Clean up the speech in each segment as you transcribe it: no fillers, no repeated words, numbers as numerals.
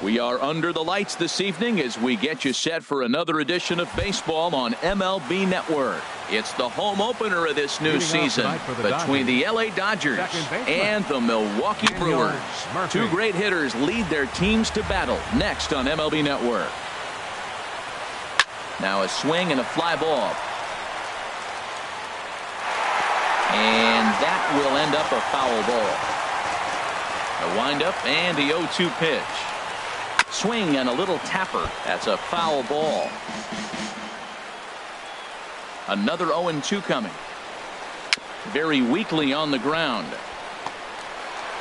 We are under the lights this evening as we get you set for another edition of baseball on MLB Network. It's the home opener of this new season between the LA Dodgers and the Milwaukee Brewers. Two great hitters lead their teams to battle next on MLB Network. Now a swing and a fly ball. And that will end up a foul ball. A windup and the 0-2 pitch. Swing and a little tapper. That's a foul ball. Another 0-2 coming. Very weakly on the ground.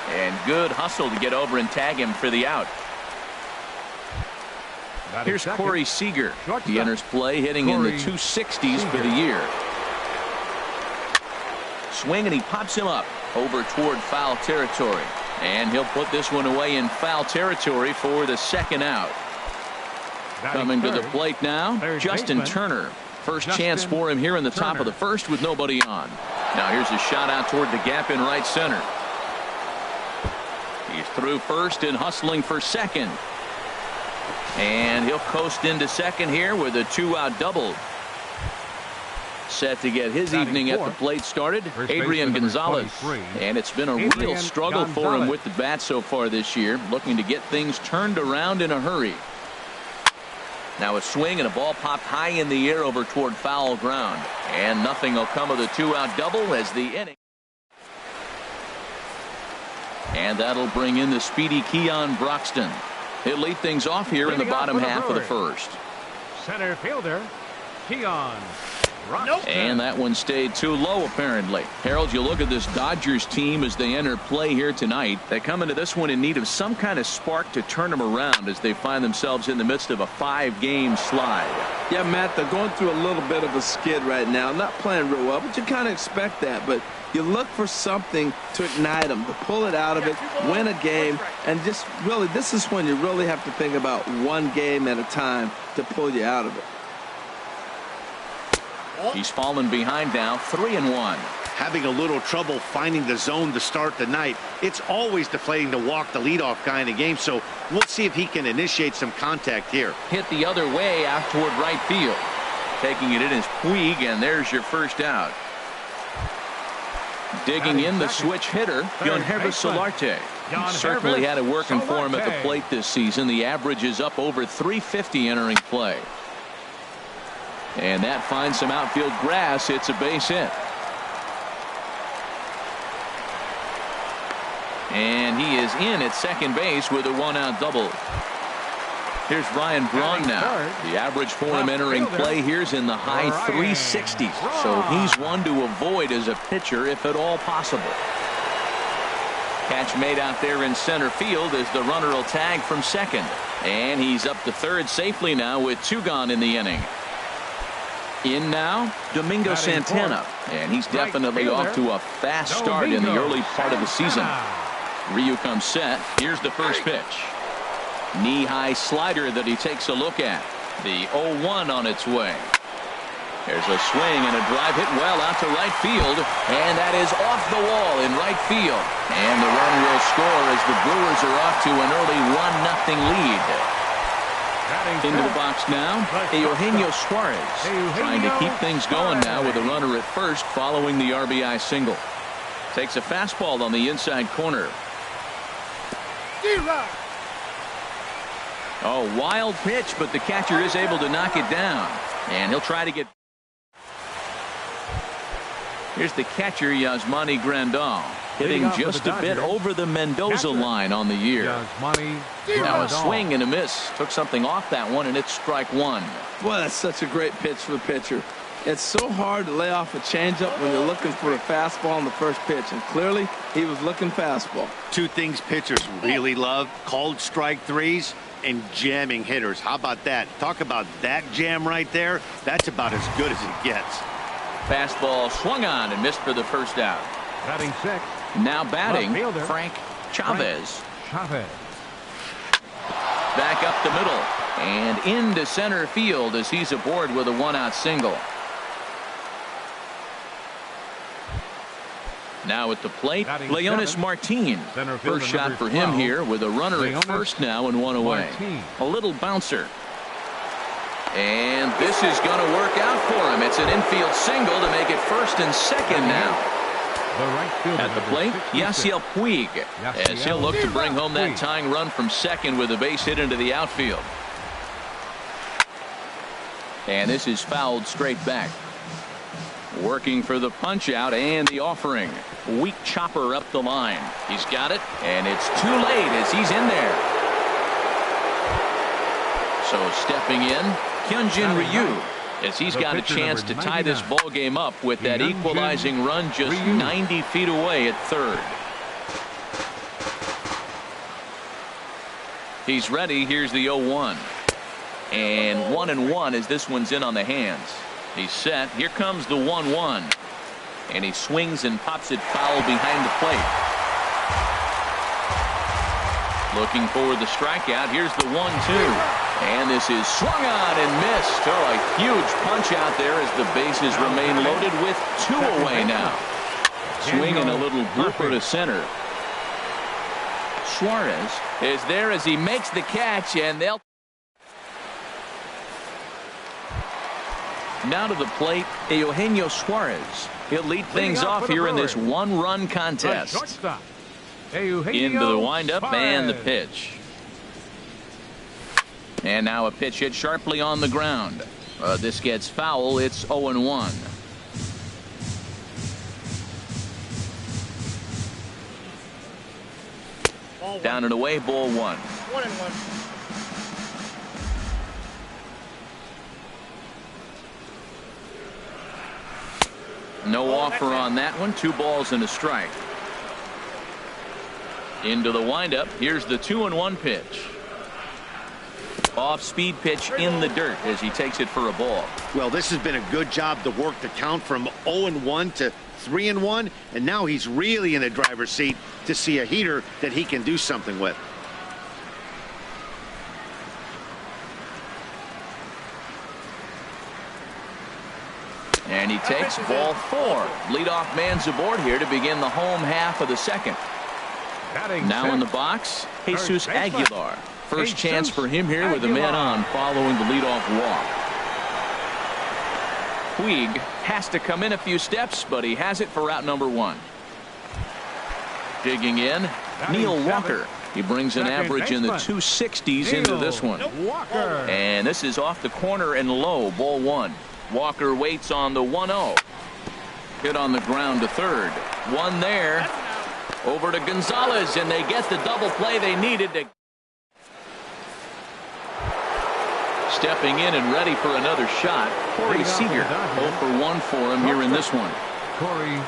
And good hustle to get over and tag him for the out. Here's Corey Seager. He enters play hitting in the 260s for the year. Swing and he pops him up over toward foul territory. And he'll put this one away in foul territory for the second out. Coming to the plate now, Justin Turner. First chance for him here in the top of the first with nobody on. Now here's a shot out toward the gap in right center. He's through first and hustling for second. And he'll coast into second here with a 2-out double. Set to get his evening at the plate started, Adrian Gonzalez. And it's been a real struggle for him with the bat so far this year, looking to get things turned around in a hurry. Now a swing and a ball popped high in the air over toward foul ground. And nothing will come of the 2-out double as the inning. And that'll bring in the speedy Keon Broxton. He'll lead things off here in the bottom half of the first. Center fielder, Keon. And that one stayed too low, apparently. Harold, you look at this Dodgers team as they enter play here tonight. They come into this one in need of some kind of spark to turn them around as they find themselves in the midst of a 5-game slide. Yeah, Matt, they're going through a little bit of a skid right now. Not playing real well, but you kind of expect that. But you look for something to ignite them, to pull it out of it, win a game, and just really, this is when you really have to think about one game at a time to pull you out of it. He's fallen behind now, 3-1. Having a little trouble finding the zone to start the night. It's always deflating to walk the leadoff guy in the game, so we'll see if he can initiate some contact here. Hit the other way out toward right field. Taking it in is Puig, and there's your first out. Digging in the switch hitter, Yangervis Solarte. He certainly had it working for him at the plate this season. The average is up over 350 entering play. And that finds some outfield grass. It's a base hit. And he is in at second base with a 1-out double. Here's Ryan Braun now. The average for him entering play here's in the high 360s. So he's one to avoid as a pitcher if at all possible. Catch made out there in center field as the runner will tag from second. And he's up to third safely now with 2 gone in the inning. In now, Domingo Santana, and he's definitely off to a fast start in the early part of the season. Ryu comes set. Here's the first pitch. Knee-high slider that he takes a look at. The 0-1 on its way. There's a swing and a drive hit well out to right field, and that is off the wall in right field. And the run will score as the Brewers are off to an early 1-0 lead. Into the box now, Eugenio Suarez trying to keep things going now with a runner at first following the RBI single. Takes a fastball on the inside corner. Oh, wild pitch, but the catcher is able to knock it down. And he'll try to get... Here's the catcher, Yasmani Grandal, hitting just a bit over the Mendoza line on the year. Now a swing and a miss. Took something off that one, and it's strike one. Boy, that's such a great pitch for the pitcher. It's so hard to lay off a changeup when you're looking for a fastball on the first pitch, and clearly he was looking fastball. Two things pitchers really love: called strike threes and jamming hitters. How about that? Talk about that jam right there. That's about as good as it gets. Fastball swung on and missed for the first out. Batting sixth. Now batting, Frank Chavez. Back up the middle and into center field as he's aboard with a 1-out single. Now at the plate, Batting Leonis seven. Martin. Center fielder First shot number for him 12, here with a runner Leonis at first now and one away. Martin. A little bouncer. And this is going to work out for him. It's an infield single to make it first and second now. The right fielder At the number plate, 66. Yasiel Puig, as he'll look to bring home that tying run from second with a base hit into the outfield. And this is fouled straight back. Working for the punch out and the offering. Weak chopper up the line. He's got it, and it's too late as he's in there. So stepping in, Hyunjin Ryu, as he's got a chance to tie this ball game up with that equalizing run just 90 feet away at third. He's ready. Here's the 0-1. And 1-1 as this one's in on the hands. He's set. Here comes the 1-1. And he swings and pops it foul behind the plate. Looking for the strikeout. Here's the 1-2. And this is swung on and missed. Oh, a huge punch out there as the bases remain loaded with two away now. Swinging a little blooper to center. Suarez is there as he makes the catch, and they'll. Now to the plate, Eugenio Suarez. He'll lead things off here in this one-run contest. Into the windup and the pitch. And now a pitch hit sharply on the ground. This gets foul. It's 0-1. Down and away, ball one. 1-1. No offer on that one. 2 balls and a strike. Into the windup. Here's the 2-1 pitch. Off speed pitch in the dirt as he takes it for a ball. Well, this has been a good job to work the count from 0-1 to 3-1, and now he's really in the driver's seat to see a heater that he can do something with. And he takes ball 4. Leadoff man's aboard here to begin the home half of the second. Now in the box, Jesus Aguilar. First chance for him here with a man on following the leadoff walk. Puig has to come in a few steps, but he has it for out number 1. Digging in, Neil Walker. He brings an average in the 260s into this one. And this is off the corner and low, ball 1. Walker waits on the 1-0. Hit on the ground to third. One there. Over to Gonzalez, and they get the double play they needed to. Stepping in and ready for another shot, Corey Seager. 0 for 1 for him here in this one. Corey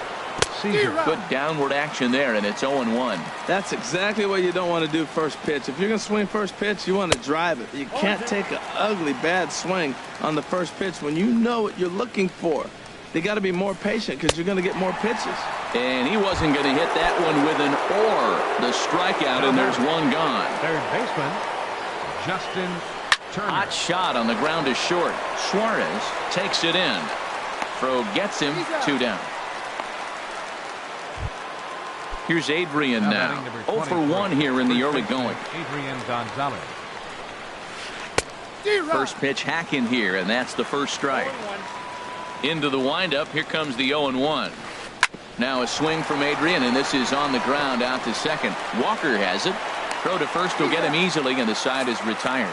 Seager. Good downward action there, and it's 0-1. That's exactly what you don't want to do first pitch. If you're going to swing first pitch, you want to drive it. You can't take an ugly, bad swing on the first pitch when you know what you're looking for. They got to be more patient because you're going to get more pitches. And he wasn't going to hit that one with an or. The strikeout, and there's one gone. Third baseman, Justin Turner. Hot shot on the ground is short. Suarez takes it in. Throw gets him. 2 down. Here's Adrian now. 0 for 1 here in the early going. Adrian Gonzalez. First pitch hack in here, and that's the first strike. Into the windup. Here comes the 0-1. Now a swing from Adrian, and this is on the ground out to second. Walker has it. Throw to first will get him easily, and the side is retired.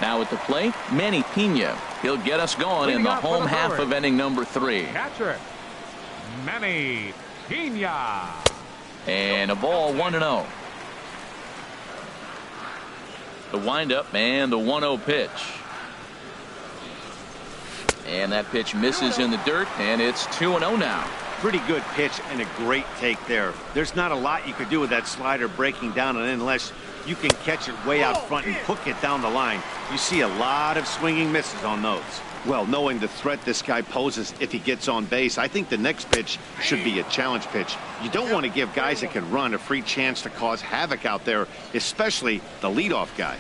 Now at the plate, Manny Pena. He'll get us going in the home half of inning number 3. Catcher, Manny Pena. And a ball 1-0. The windup and the 1-0 pitch. And that pitch misses in the dirt, and it's 2-0 now. Pretty good pitch and a great take there. There's not a lot you could do with that slider breaking down, and unless you can catch it way out front and hook it down the line, you see a lot of swinging misses on those. Well, knowing the threat this guy poses if he gets on base, I think the next pitch should be a challenge pitch. You don't want to give guys that can run a free chance to cause havoc out there, especially the leadoff guy.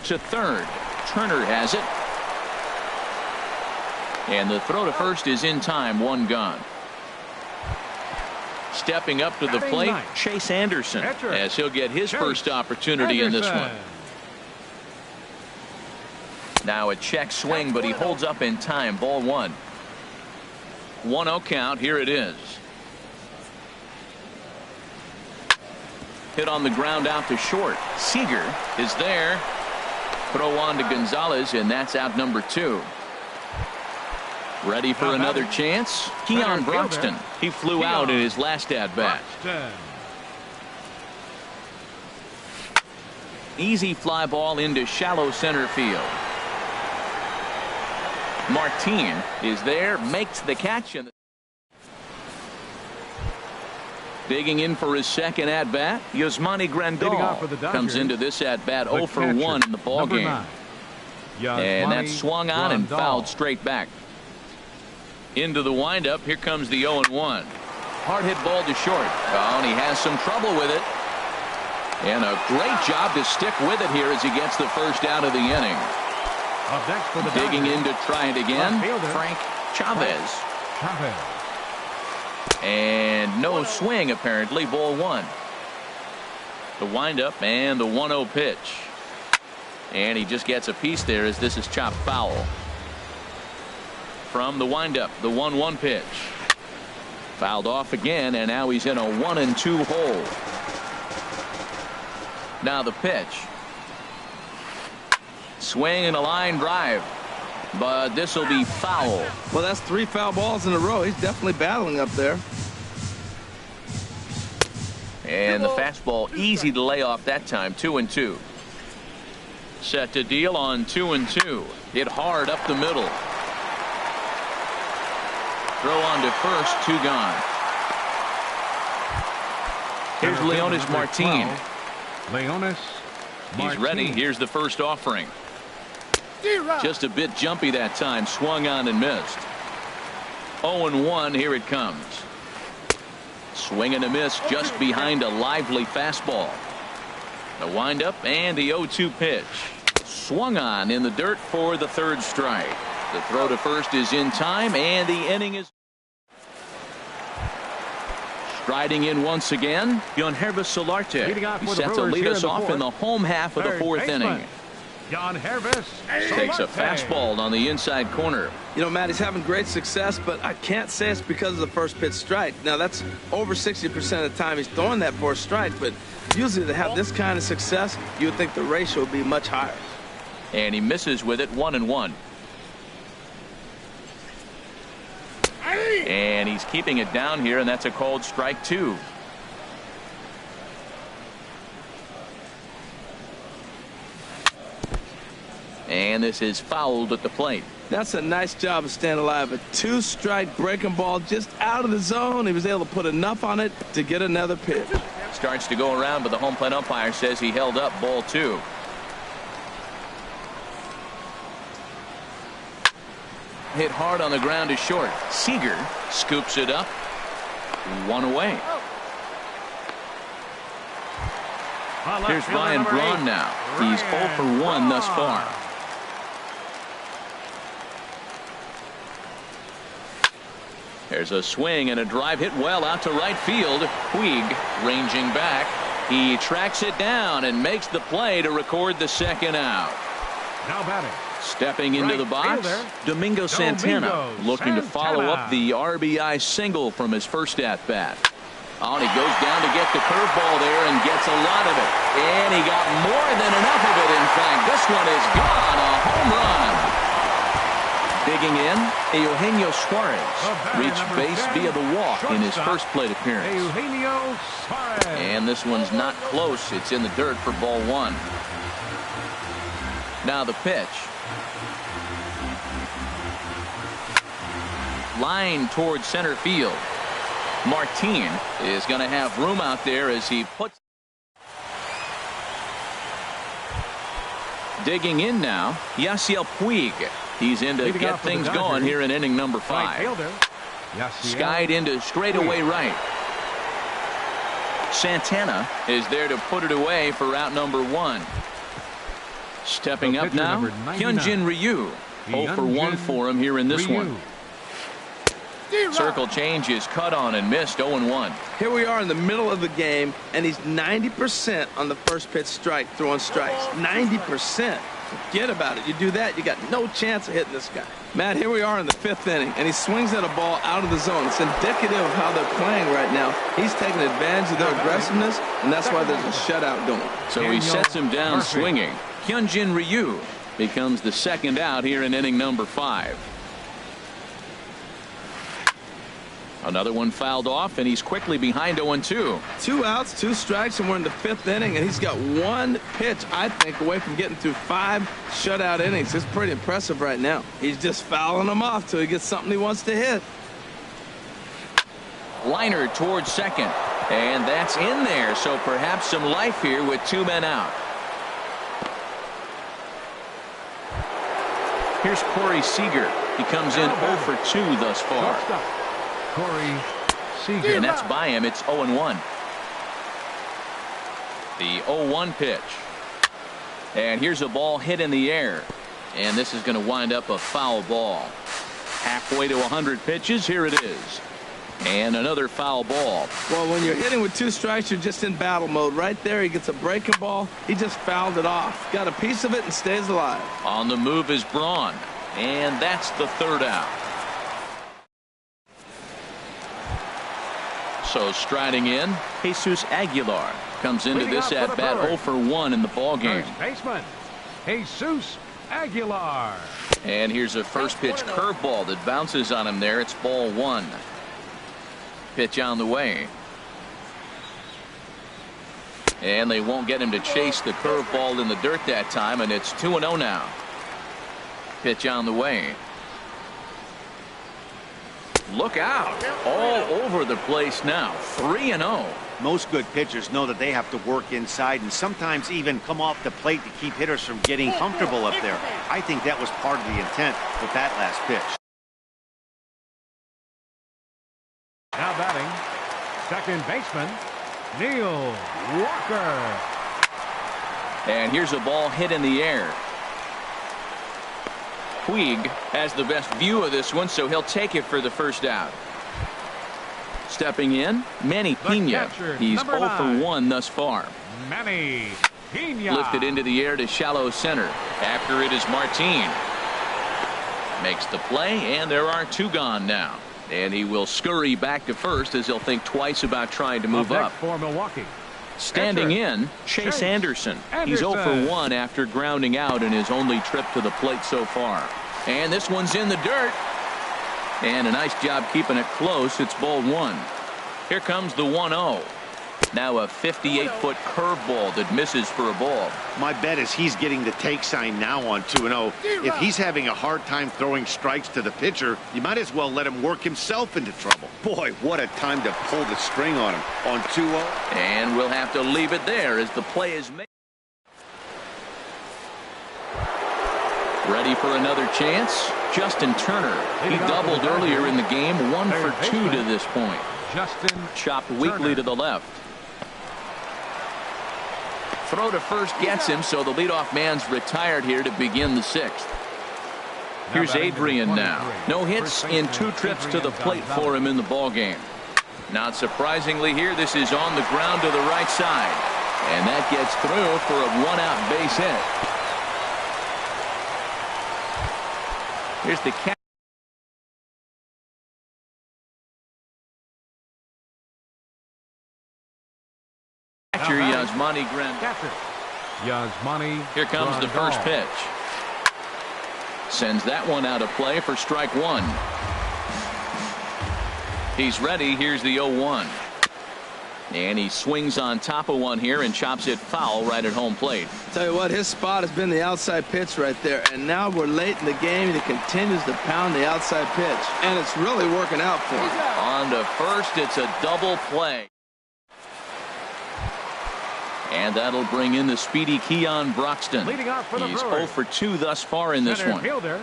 To third. Turner has it. And the throw to first is in time, 1 gone. Stepping up to the plate, Chase Anderson, as he'll get his first opportunity in this one. Now a check swing, but he holds up in time. Ball 1. 1-0 count. Here it is. Hit on the ground out to short. Seager is there. Throw on to Gonzalez, and that's out number 2. Ready for another chance? Keon Broxton. He flew out in his last at-bat. Easy fly ball into shallow center field. Martin is there, makes the catch. Digging in for his second at-bat, Yasmani Grandal comes into this at-bat 0 for 1 in the ballgame. And that's swung on and fouled straight back. Into the windup, here comes the 0-1. Hard hit ball to short. Oh, and he has some trouble with it. And a great job to stick with it here as he gets the first out of the inning. Digging in to try it again, Frank Chavez. And no swing apparently, ball 1. The windup and the 1-0 pitch. And he just gets a piece there as this is chopped foul. From the windup, the 1-1 pitch. Fouled off again, and now he's in a 1-2 hole. Now the pitch. Swing and a line drive. But this will be foul. Well, that's 3 foul balls in a row. He's definitely battling up there. And the fastball easy to lay off that time. 2-2. Set to deal on 2-2. Hit hard up the middle. Throw on to first, 2 gone. Here's Leonis Martin. He's ready. Here's the first offering. Just a bit jumpy that time. Swung on and missed. 0-1. Here it comes. Swing and a miss just behind a lively fastball. The windup and the 0-2 pitch. Swung on in the dirt for the 3rd strike. The throw to first is in time, and the inning is. Striding in once again, Yangervis Solarte. He's set to lead us off in the home half of the 4th inning. Takes a fastball on the inside corner. You know, Matt, he's having great success, but I can't say it's because of the first pitch strike. Now, that's over 60% of the time he's throwing that for a strike, but usually to have this kind of success, you would think the ratio would be much higher. And he misses with it, 1-1. And he's keeping it down here, and that's a called strike 2. And this is fouled at the plate. That's a nice job of staying alive. A 2-strike breaking ball just out of the zone. He was able to put enough on it to get another pitch. Starts to go around, but the home plate umpire says he held up, ball 2. Hit hard on the ground to short. Seager scoops it up. 1 away. Here's Ryan Braun now. He's 0 for 1 thus far. There's a swing and a drive hit well out to right field. Puig ranging back. He tracks it down and makes the play to record the 2nd out. Now batting. Stepping into the box, Domingo Santana looking to follow up the RBI single from his first at-bat. Oh, and he goes down to get the curveball there and gets a lot of it. And he got more than enough of it, in fact. This one is gone, a home run. Digging in, Eugenio Suarez reached base via the walk in his first plate appearance. And this one's not close. It's in the dirt for ball 1. Now the pitch. Line towards center field. Martin is going to have room out there as he puts. Digging in now, Yasiel Puig. He's in to get things going here in inning number 5. Skied into straightaway right. Santana is there to put it away for out number 1. Stepping up now, Hyunjin Ryu. 0 for 1 for him here in this one. Circle change is cut on and missed. 0-1. Here we are in the middle of the game, and he's 90% on the first pitch strike, throwing strikes. 90%. Forget about it. You do that, you got no chance of hitting this guy. Matt, here we are in the 5th inning, and he swings at a ball out of the zone. It's indicative of how they're playing right now. He's taking advantage of their aggressiveness, and that's why there's a shutout going. So he sets him down swinging. Hyunjin Ryu becomes the second out here in inning number 5. Another one fouled off, and he's quickly behind 0-2. 2 outs, 2 strikes, and we're in the 5th inning, and he's got 1 pitch, I think, away from getting through 5 shutout innings. It's pretty impressive right now. He's just fouling them off till he gets something he wants to hit. Liner towards second, and that's in there, so perhaps some life here with 2 men out. Here's Corey Seager. He comes in 0 for 2 thus far. Corey Seager. And that's by him. It's 0-1. The 0-1 pitch. And here's a ball hit in the air. And this is going to wind up a foul ball. Halfway to 100 pitches. Here it is. And another foul ball. Well, when you're hitting with 2 strikes, you're just in battle mode. Right there, he gets a breaking ball. He just fouled it off. Got a piece of it and stays alive. On the move is Braun. And that's the 3rd out. So striding in, Jesus Aguilar comes into this at bat 0 for 1 in the ball game. First baseman, Jesus Aguilar. And here's a first pitch curveball that bounces on him there. It's ball 1. Pitch on the way. And they won't get him to chase the curveball in the dirt that time, and it's 2-0 now. Pitch on the way. Look out. All over the place now. 3-0. Most good pitchers know that they have to work inside and sometimes even come off the plate to keep hitters from getting comfortable up there. I think that was part of the intent with that last pitch. Now batting, second baseman, Neil Walker. And here's a ball hit in the air. Puig has the best view of this one, so he'll take it for the first out. Stepping in, Manny Pena. He's 0 for 1 thus far. Manny Pena. Lifted into the air to shallow center. After it is Martin. Makes the play, and there are 2 gone now. And he will scurry back to first as he'll think twice about trying to move up. For Milwaukee. Standing in, Chase Anderson. He's 0 for 1 after grounding out in his only trip to the plate so far. And this one's in the dirt. And a nice job keeping it close. It's ball 1. Here comes the 1-0. Now a 58-foot curveball that misses for a ball. My bet is he's getting the take sign now on 2-0. If he's having a hard time throwing strikes to the pitcher, you might as well let him work himself into trouble. Boy, what a time to pull the string on him on 2-0. And we'll have to leave it there as the play is made. Ready for another chance? Justin Turner. He doubled earlier in the game. 1 for 2 to this point. Justin chopped weakly to the left. Throw to first gets him, so the leadoff man's retired here to begin the 6th. Here's Adrian now. No hits in 2 trips to the plate for him in the ball game. Not surprisingly here, this is on the ground to the right side. And that gets through for a 1-out base hit. Here's the catch. Catcher Yasmani Grandal. Yasmani. Here comes the first pitch. Sends that one out of play for strike 1. He's ready. Here's the 0-1. And he swings on top of one here and chops it foul right at home plate. Tell you what, his spot has been the outside pitch right there. And now we're late in the game, and he continues to pound the outside pitch. And it's really working out for him. On to first, it's a double play. And that'll bring in the speedy Keon Broxton. Leading off for the He's Brewers. 0 for 2 thus far in this one. Fielder,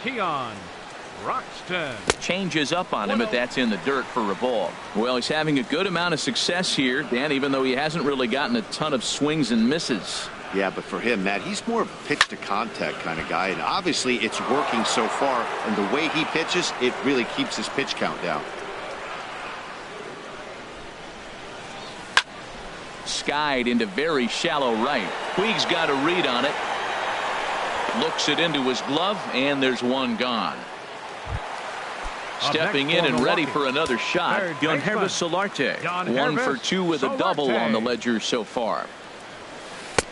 Keon Broxton. Changes up on him, but that's in the dirt for a ball. Well, he's having a good amount of success here, Dan, even though he hasn't really gotten a ton of swings and misses. Yeah, but for him, Matt, he's more of a pitch-to-contact kind of guy, and obviously it's working so far, and the way he pitches, it really keeps his pitch count down. Skied into very shallow right. Puig's got a read on it. Looks it into his glove, and there's one gone. Stepping in and ready for another shot, Yangervis Solarte. 1 for 2 with a double on the ledger so far.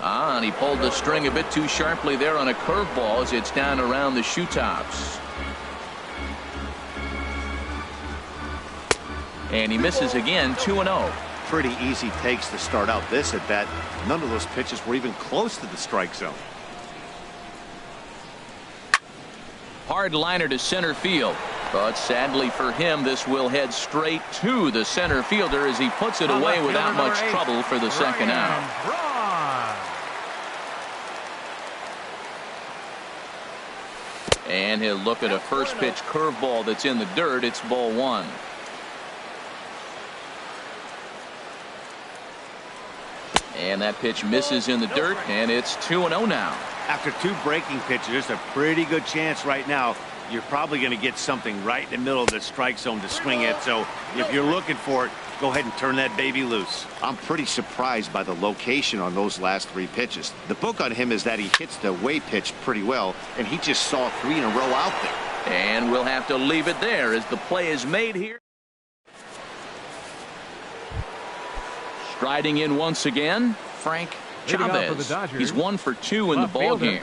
And he pulled the string a bit too sharply there on a curveball as it's down around the shoe tops. And he misses again, 2-0. Pretty easy takes to start out this at bat. None of those pitches were even close to the strike zone. Hard liner to center field. But sadly for him, this will head straight to the center fielder as he puts it away without much trouble for the second out. And he'll look at a first pitch curveball that's in the dirt. It's ball 1. And that pitch misses in the dirt, and it's 2-0 now. After 2 breaking pitches, there's a pretty good chance right now you're probably going to get something right in the middle of the strike zone to swing at. So if you're looking for it, go ahead and turn that baby loose. I'm pretty surprised by the location on those last 3 pitches. The book on him is that he hits the away pitch pretty well, and he just saw 3 in a row out there. And we'll have to leave it there as the play is made here. Striding in once again, Frank Chavez. He's 1 for 2 in the ball game.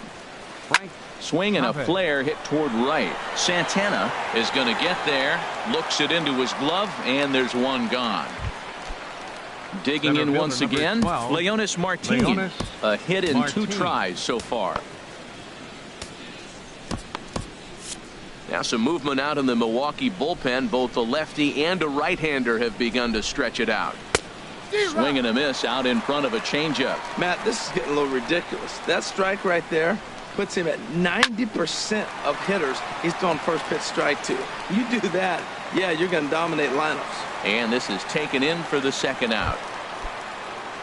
Swing and a flare hit toward right. Santana is going to get there, looks it into his glove, and there's one gone. Digging in once again, Leonis Martinez. A hit in 2 tries so far. Now some movement out in the Milwaukee bullpen. Both the lefty and a right-hander have begun to stretch it out. Swing and a miss out in front of a changeup. Matt, this is getting a little ridiculous. That strike right there puts him at 90% of hitters he's throwing first pitch strike to. You do that, yeah, you're going to dominate lineups. And this is taken in for the second out.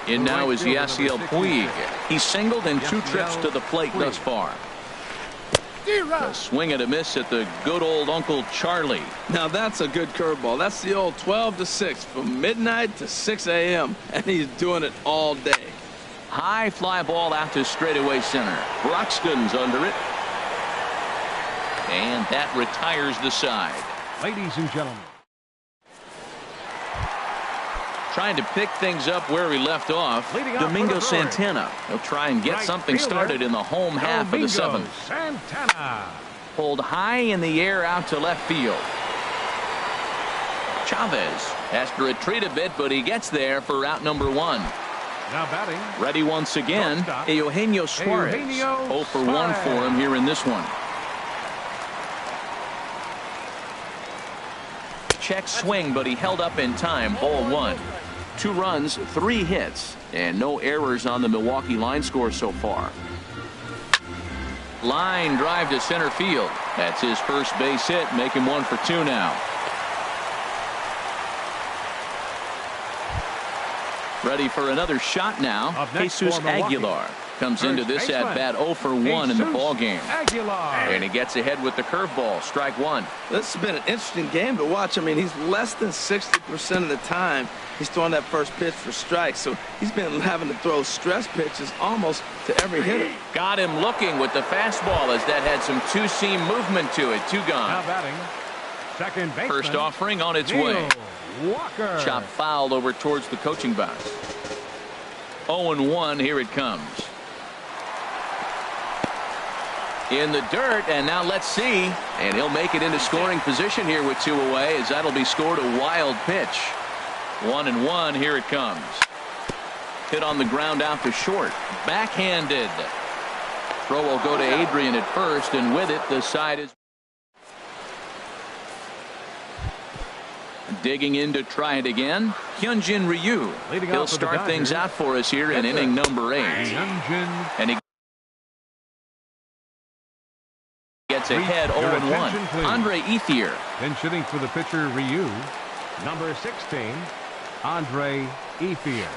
In now is Yasiel Puig. He's singled in 2 trips to the plate thus far. A swing and a miss at the good old Uncle Charlie. Now that's a good curveball. That's the old 12 to 6 from midnight to 6 a.m. and he's doing it all day. High fly ball out to straightaway center. Broxton's under it. And that retires the side. Ladies and gentlemen. Trying to pick things up where we left off. Domingo Santana. He'll try and get something started in the home half of the 7th. Santana. Pulled high in the air out to left field. Chavez has to retreat a bit, but he gets there for out number 1. Now batting. Ready once again, Eugenio Suarez. 0 for 1 for him here in this one. Check swing, but he held up in time. Ball 1. 2 runs, 3 hits, and no errors on the Milwaukee line score so far. Line drive to center field. That's his first base hit, make him 1 for 2 now. Ready for another shot now. Jesus Aguilar comes into this at bat 0 for 1 in the ball game. And he gets ahead with the curveball. Strike 1. This has been an interesting game to watch. I mean, he's less than 60% of the time he's throwing that first pitch for strikes. So he's been having to throw stress pitches almost to every hitter. Got him looking with the fastball as that had some 2-seam movement to it. 2 gone. Now batting. Second baseman. First offering on its way. Walker. Chop fouled over towards the coaching box. 0-1. Here it comes. In the dirt, and now let's see. And he'll make it into scoring position here with 2 away, as that'll be scored a wild pitch. 1-1. Here it comes. Hit on the ground out to short. Backhanded. Throw will go to Adrian at first, and with it, the side is digging in to try it again. Hyunjin Ryu. He'll start things out for us here in inning number 8. And he gets ahead 0-1. Andre Ethier. Then shooting for the pitcher Ryu. Number 16, Andre Ethier.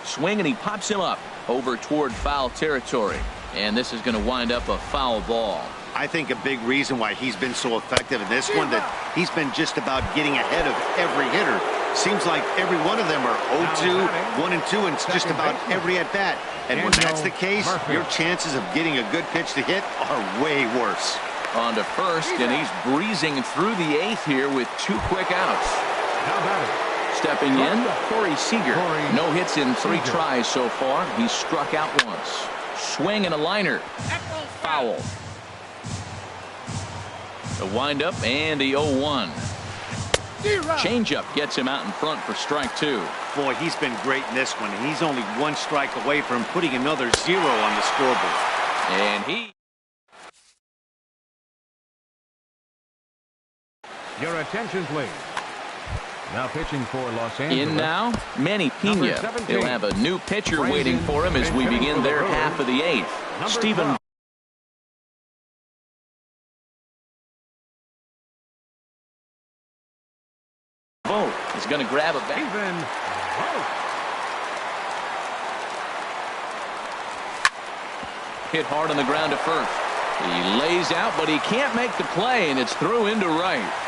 Swing, and he pops him up over toward foul territory. And this is going to wind up a foul ball. I think a big reason why he's been so effective in this one, that he's been just about getting ahead of every hitter. Seems like every one of them are 0-2, 1-2, and it's just about every at-bat. And when that's the case, your chances of getting a good pitch to hit are way worse. On to first, and he's breezing through the 8th here with 2 quick outs. Stepping in, Corey Seager. No hits in 3 tries so far. He's struck out once. Swing and a liner. Foul. The windup and the 0-1. Changeup gets him out in front for strike 2. Boy, he's been great in this one, and he's only 1 strike away from putting another 0 on the scoreboard. And he... Your attention, please. Now pitching for Los Angeles. In now, Manny Pena. He'll have a new pitcher waiting for him as we begin their half of the 8th. Stephen Vogt is going to grab a bat. Hit hard on the ground to first. He lays out, but he can't make the play, and it's through into right.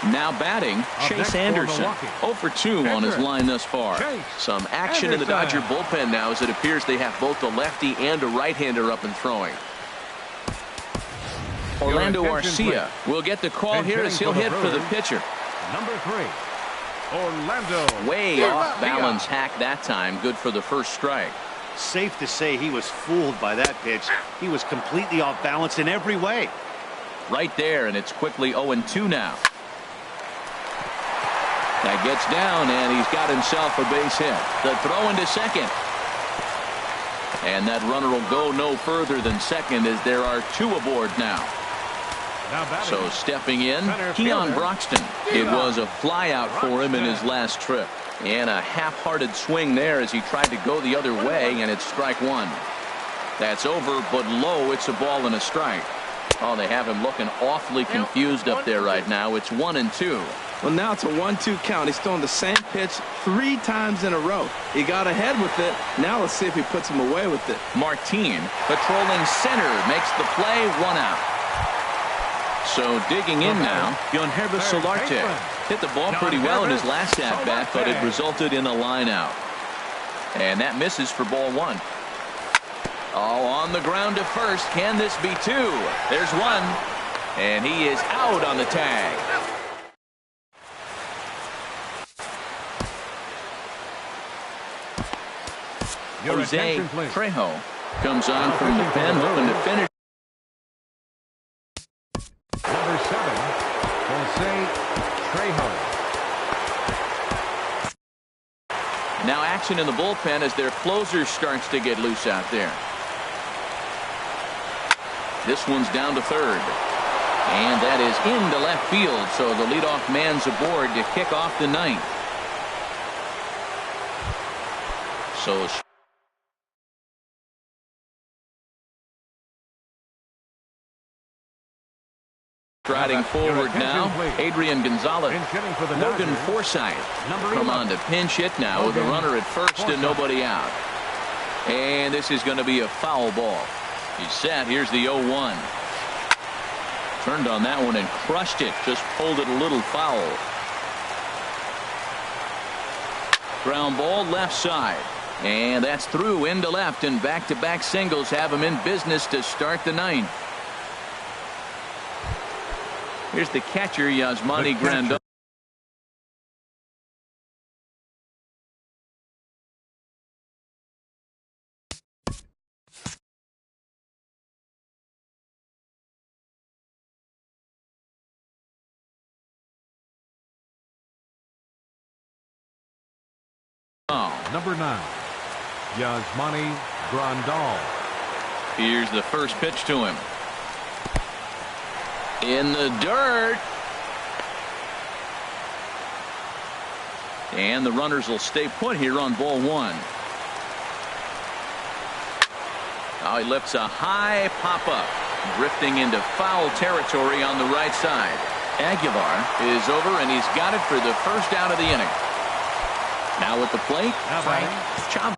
Now batting, Chase Anderson. 0 for 2 on his line thus far. Some action in the Dodger bullpen now, as it appears they have both a lefty and a right-hander up and throwing. Orlando Arcia will get the call here as he'll hit for the pitcher. Number 3, Orlando. Way off balance hack that time. Good for the first strike. Safe to say he was fooled by that pitch. He was completely off balance in every way. Right there, and it's quickly 0-2 now. That gets down, and he's got himself a base hit. The throw into second. And that runner will go no further than second, as there are 2 aboard now. So stepping in, Keon Broxton. It was a flyout for him in his last trip. And a half-hearted swing there as he tried to go the other way, and it's strike 1. That's over, but low. It's a ball and a strike. Oh, they have him looking awfully confused up there right now. It's 1-2. Well, now it's a 1-2 count. He's throwing the same pitch 3 times in a row. He got ahead with it. Now let's see if he puts him away with it. Martin patrolling center makes the play, 1 out. So digging in now, Yonhervis Solarte hit the ball pretty well in his last at-bat, but it resulted in a line out. And that misses for ball 1. Oh, on the ground to first. Can this be 2? There's 1. And he is out on the tag. Jose Trejo comes on from the pen, looking to finish. Number 7, Jose Trejo. Now action in the bullpen as their closer starts to get loose out there. This one's down to third. And that is into left field, so the leadoff man's aboard to kick off the 9th. So striding forward now, Adrian Gonzalez. Logan Forsythe come on to pinch hit now with a runner at first and nobody out. And this is going to be a foul ball. He's set. Here's the 0-1. Turned on that one and crushed it. Just pulled it a little foul. Ground ball left side. And that's through into left, and back-to-back singles have him in business to start the 9th. Here's the catcher, Yasmani Grandal. Number 9, Yasmani Grandal. Here's the first pitch to him. In the dirt. And the runners will stay put here on ball 1. Now he lifts a high pop-up, drifting into foul territory on the right side. Aguilar is over, and he's got it for the first out of the inning. Now at the plate, Now Frank batting. Chavez.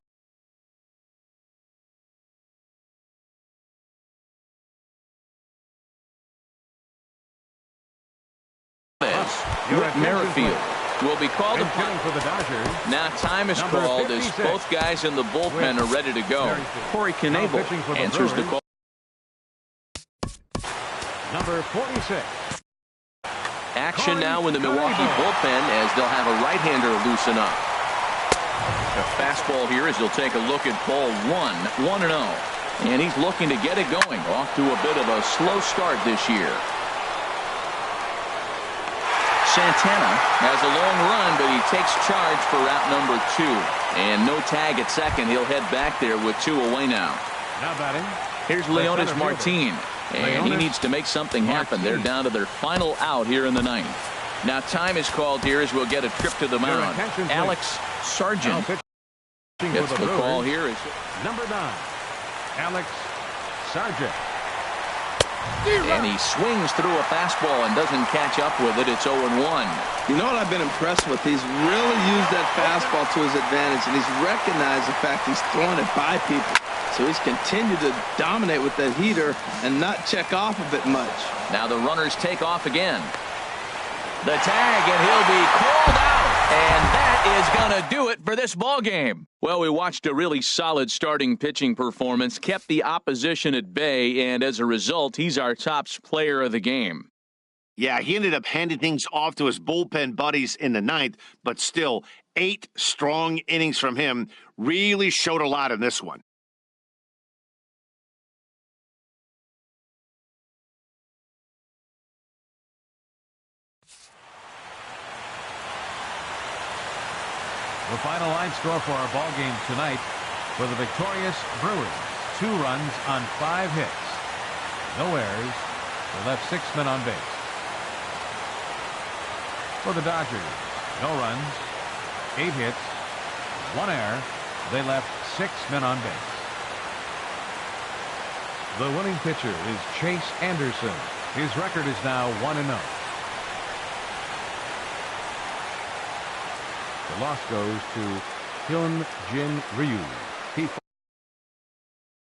Whit Merrifield will be called And upon. hitting for the Dodgers. Now time is Number called as 56. both guys in the bullpen are ready to go. Merrifield. Corey Now Knebel pitching for the answers the Brewers. call. Number 46. Action now in the Milwaukee bullpen as they'll have a right-hander loosen up. A fastball here as he'll take a look at ball 1-0. And he's looking to get it going. Off to a bit of a slow start this year. Santana has a long run, but he takes charge for route number 2. And no tag at second. He'll head back there with 2 away now. Now batting. Here's Leonis Martin. And he needs to make something happen. They're down to their final out here in the 9th. Now time is called here as we'll get a trip to the mound. Alex Sargent gets the call here. Number 9. Alex Sargent. And he swings through a fastball and doesn't catch up with it. It's 0-1. You know what I've been impressed with? He's really used that fastball to his advantage, and he's recognized the fact he's throwing it by people. So he's continued to dominate with that heater and not check off of it much. Now the runners take off again. The tag, and he'll be called out. And that is going to do it for this ball game. Well, we watched a really solid starting pitching performance, kept the opposition at bay, and as a result, he's our top player of the game. Yeah, he ended up handing things off to his bullpen buddies in the 9th, but still, 8 strong innings from him really showed a lot in this one. The final line score for our ball game tonight for the victorious Brewers. 2 runs on 5 hits. No errors. They left 6 men on base. For the Dodgers, no runs, 8 hits, 1 error. They left 6 men on base. The winning pitcher is Chase Anderson. His record is now 1-0. The loss goes to Hyun Jin Ryu.